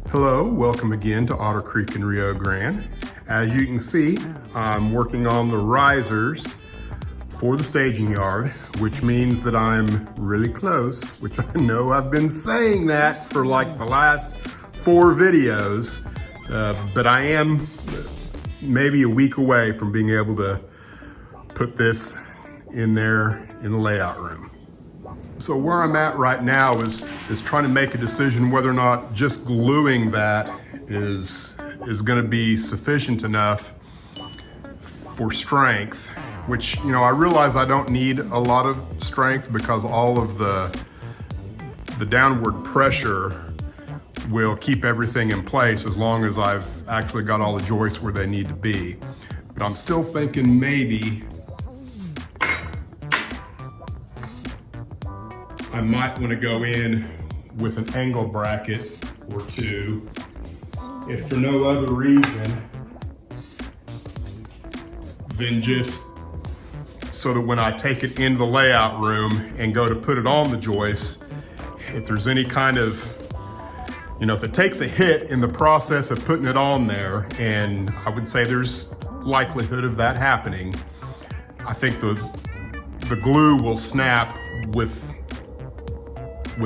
Hello, welcome again to Otter Creek in Rio Grande. As you can see, I'm working on the risers for the staging yard, which means that I'm really close, which I know I've been saying that for like the last 4 videos, but I am maybe a week away from being able to put this in there in the layout room. So where I'm at right now is trying to make a decision whether or not just gluing that is gonna be sufficient enough for strength, which, you know, I realize I don't need a lot of strength because all of the downward pressure will keep everything in place as long as I've actually got all the joists where they need to be. But I'm still thinking maybe I might want to go in with an angle bracket or 2, if for no other reason than just so that when I take it into the layout room and go to put it on the joist, if there's any kind of, you know, if it takes a hit in the process of putting it on there, and I would say there's likelihood of that happening, I think the glue will snap with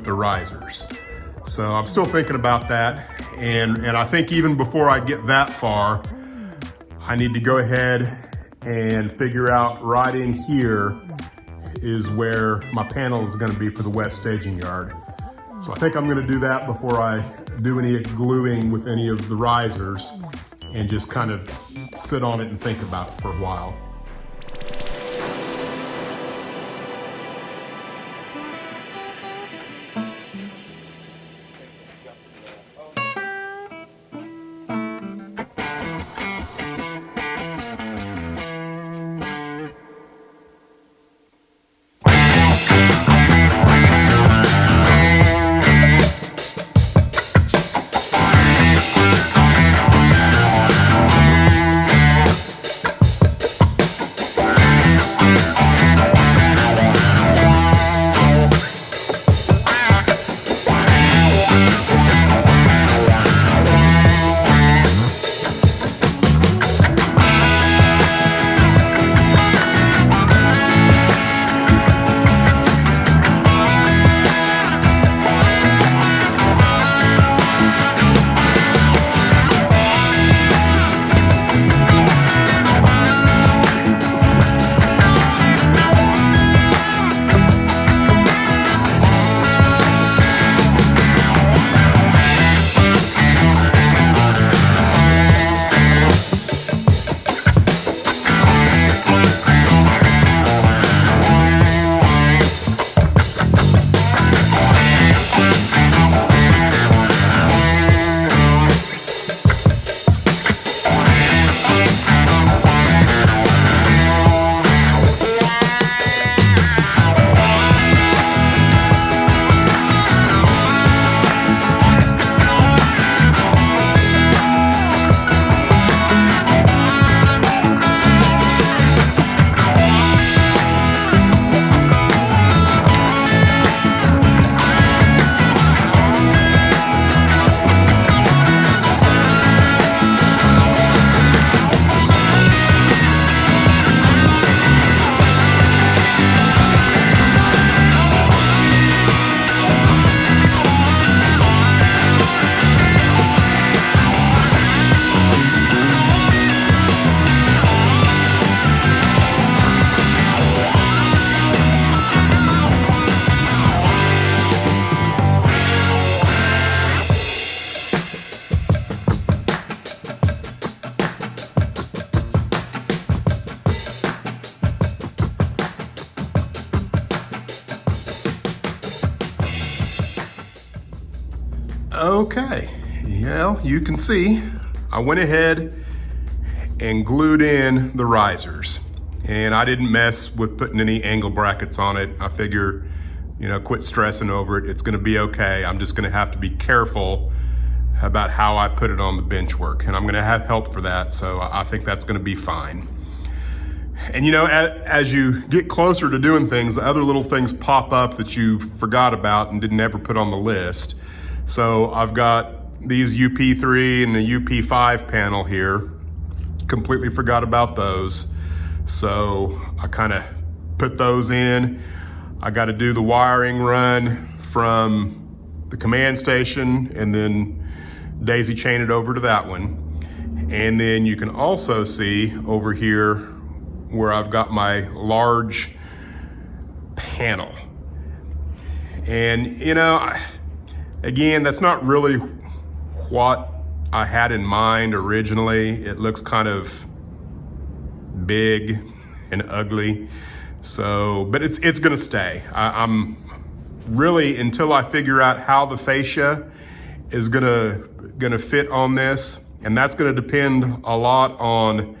the risers. So I'm still thinking about that. And I think even before I get that far, I need to go ahead and figure out right in here is where my panel is gonna be for the west staging yard. So I think I'm gonna do that before I do any gluing with any of the risers and just kind of sit on it and think about it for a while. okay. Well, you can see I went ahead and glued in the risers, and I didn't mess with putting any angle brackets on it. I figure, you know, quit stressing over it. It's gonna be okay. I'm just gonna have to be careful about how I put it on the bench work, and I'm gonna have help for that, so I think that's gonna be fine. And you know, as you get closer to doing things, other little things pop up that you forgot about and didn't ever put on the list. So I've got these UP3 and a UP5 panel here. Completely forgot about those. So I kind of put those in. I got to do the wiring run from the command station and then daisy chain it over to that one. And then you can also see over here where I've got my large panel. And you know, again, that's not really what I had in mind originally. It looks kind of big and ugly. So, but it's gonna stay. I'm really, until I figure out how the fascia is gonna fit on this, and that's gonna depend a lot on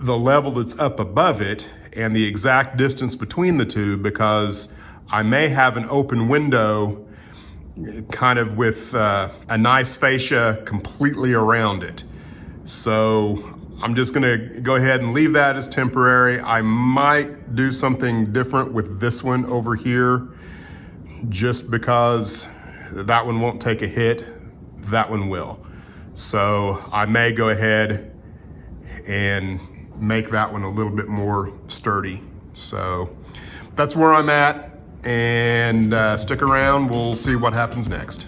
the level that's up above it and the exact distance between the two, because I may have an open window kind of with a nice fascia completely around it. So I'm just gonna go ahead and leave that as temporary. I might do something different with this one over here, just because that one won't take a hit, that one will. So I may go ahead and make that one a little bit more sturdy. So that's where I'm at, and stick around, we'll see what happens next.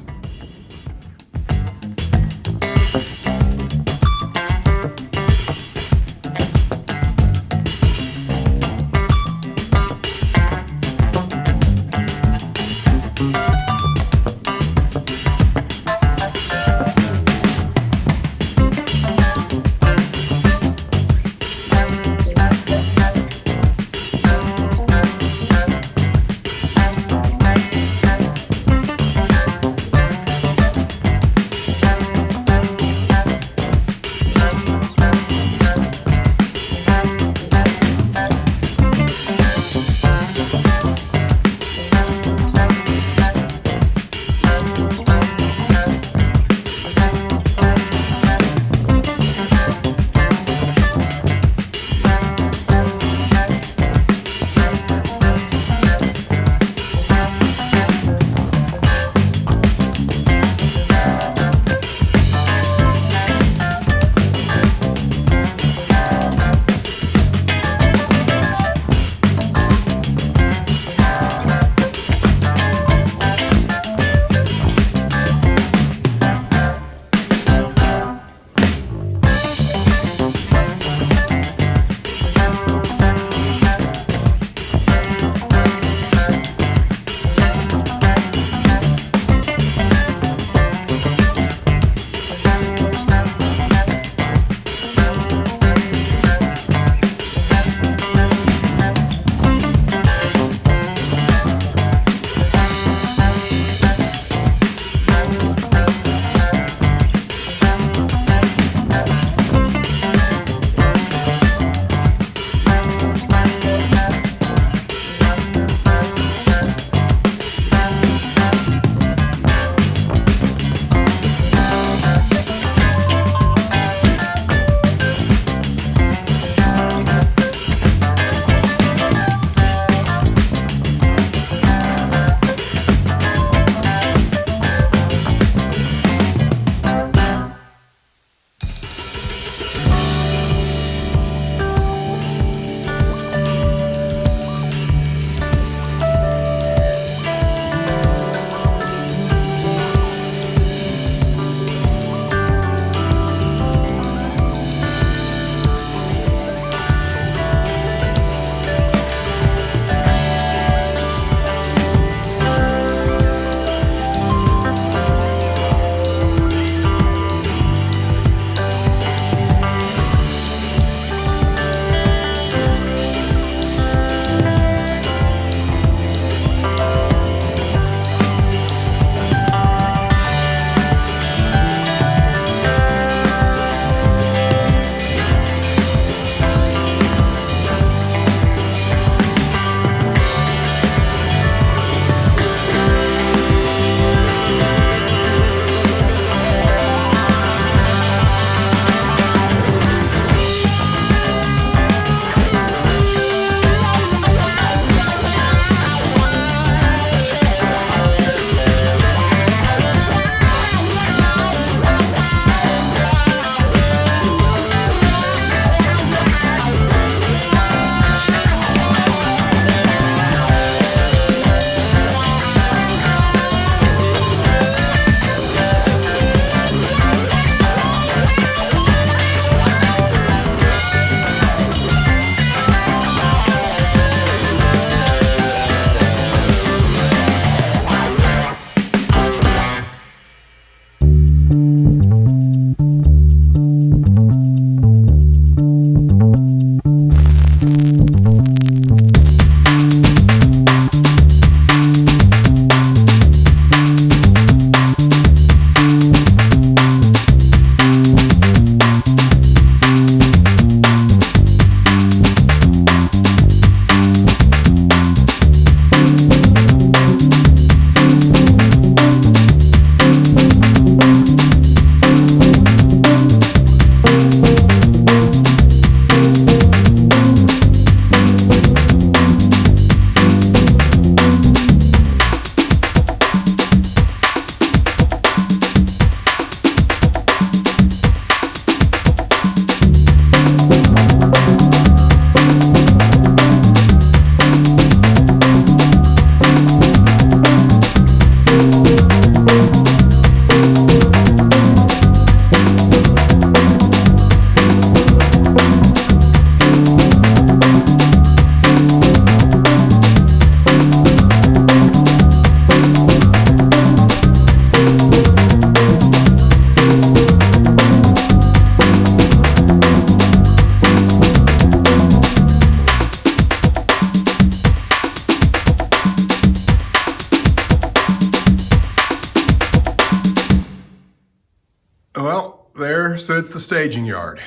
Well, there sits the staging yard.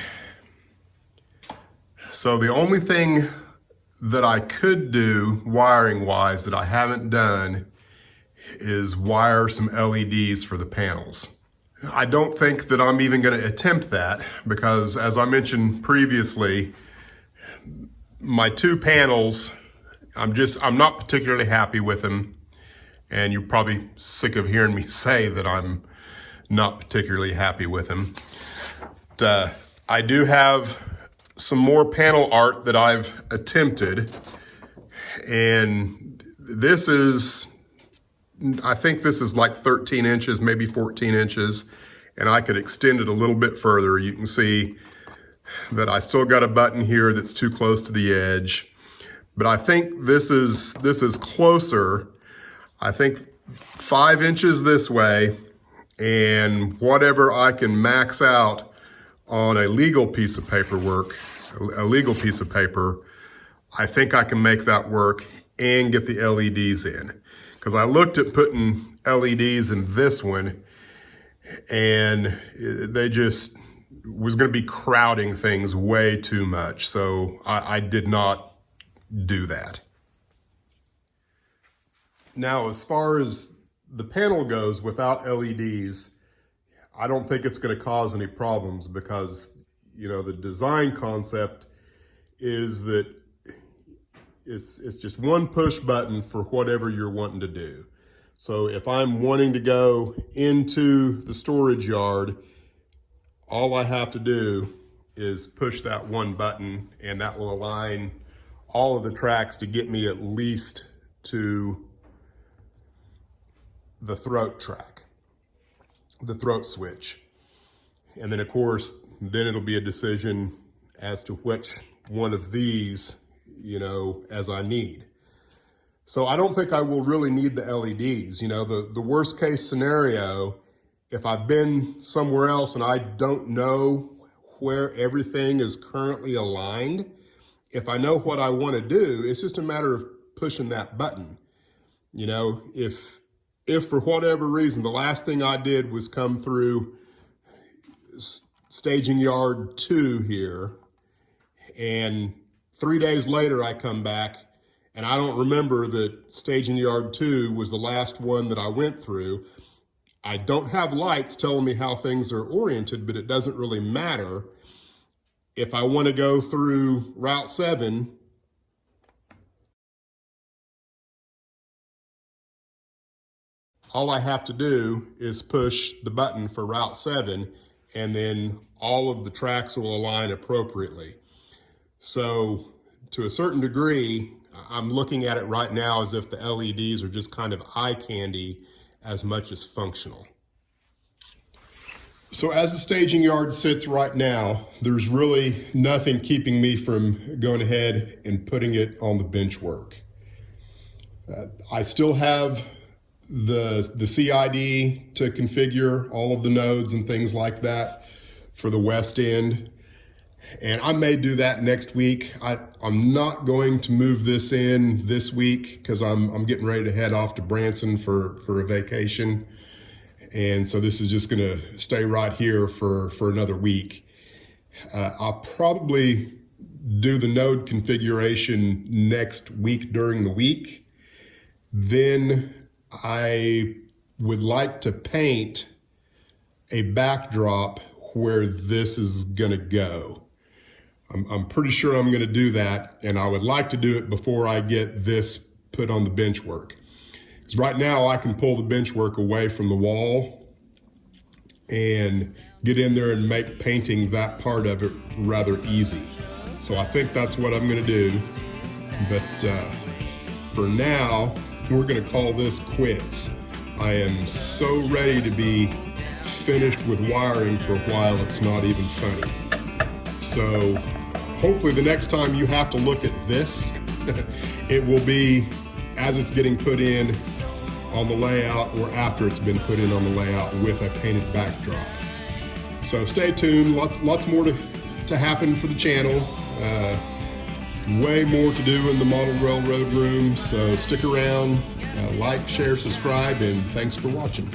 So the only thing that I could do wiring wise that I haven't done is wire some LEDs for the panels. I don't think that I'm even going to attempt that because, as I mentioned previously, my two panels, I'm not particularly happy with them, and you're probably sick of hearing me say that I'm not particularly happy with them. But, I do have some more panel art that I've attempted, and this is, I think this is like 13 inches, maybe 14 inches, and I could extend it a little bit further. You can see that I still got a button here that's too close to the edge, but I think this is closer. I think 5 inches this way, and whatever I can max out on a legal piece of paper, I think I can make that work and get the LEDs in. Because I looked at putting LEDs in this one, and they just was going to be crowding things way too much. So I did not do that. Now, as far as the panel goes without LEDs, I don't think it's going to cause any problems because, you know, the design concept is that it's just one push button for whatever you're wanting to do. So if I'm wanting to go into the storage yard, all I have to do is push that one button, and that will align all of the tracks to get me at least to the throat track, the throat switch. And then of course, then it'll be a decision as to which one of these, you know, as I need. So I don't think I will really need the LEDs. You know, the worst case scenario, if I've been somewhere else and I don't know where everything is currently aligned, if I know what I want to do, it's just a matter of pushing that button. You know, if for whatever reason, the last thing I did was come through staging yard 2 here, and 3 days later I come back and I don't remember that staging yard 2 was the last one that I went through. I don't have lights telling me how things are oriented, but it doesn't really matter. If I want to go through Route 7, all I have to do is push the button for Route 7, and then all of the tracks will align appropriately. So to a certain degree, I'm looking at it right now as if the LEDs are just kind of eye candy as much as functional. So as the staging yard sits right now, there's really nothing keeping me from going ahead and putting it on the bench work. I still have the CID to configure all of the nodes and things like that for the west end. And I may do that next week. I'm not going to move this in this week because I'm getting ready to head off to Branson for a vacation. And so this is just gonna stay right here for another week. I'll probably do the node configuration next week during the week. Then I would like to paint a backdrop where this is gonna go. I'm pretty sure I'm gonna do that, and I would like to do it before I get this put on the bench work. Because right now I can pull the bench work away from the wall and get in there and make painting that part of it rather easy. So I think that's what I'm gonna do. But for now, we're gonna call this quits. I am so ready to be finished with wiring for a while, it's not even funny. So hopefully the next time you have to look at this, it will be as it's getting put in on the layout or after it's been put in on the layout with a painted backdrop. So stay tuned, lots more to happen for the channel. Way more to do in the model railroad room, so stick around, like, share, subscribe, and thanks for watching.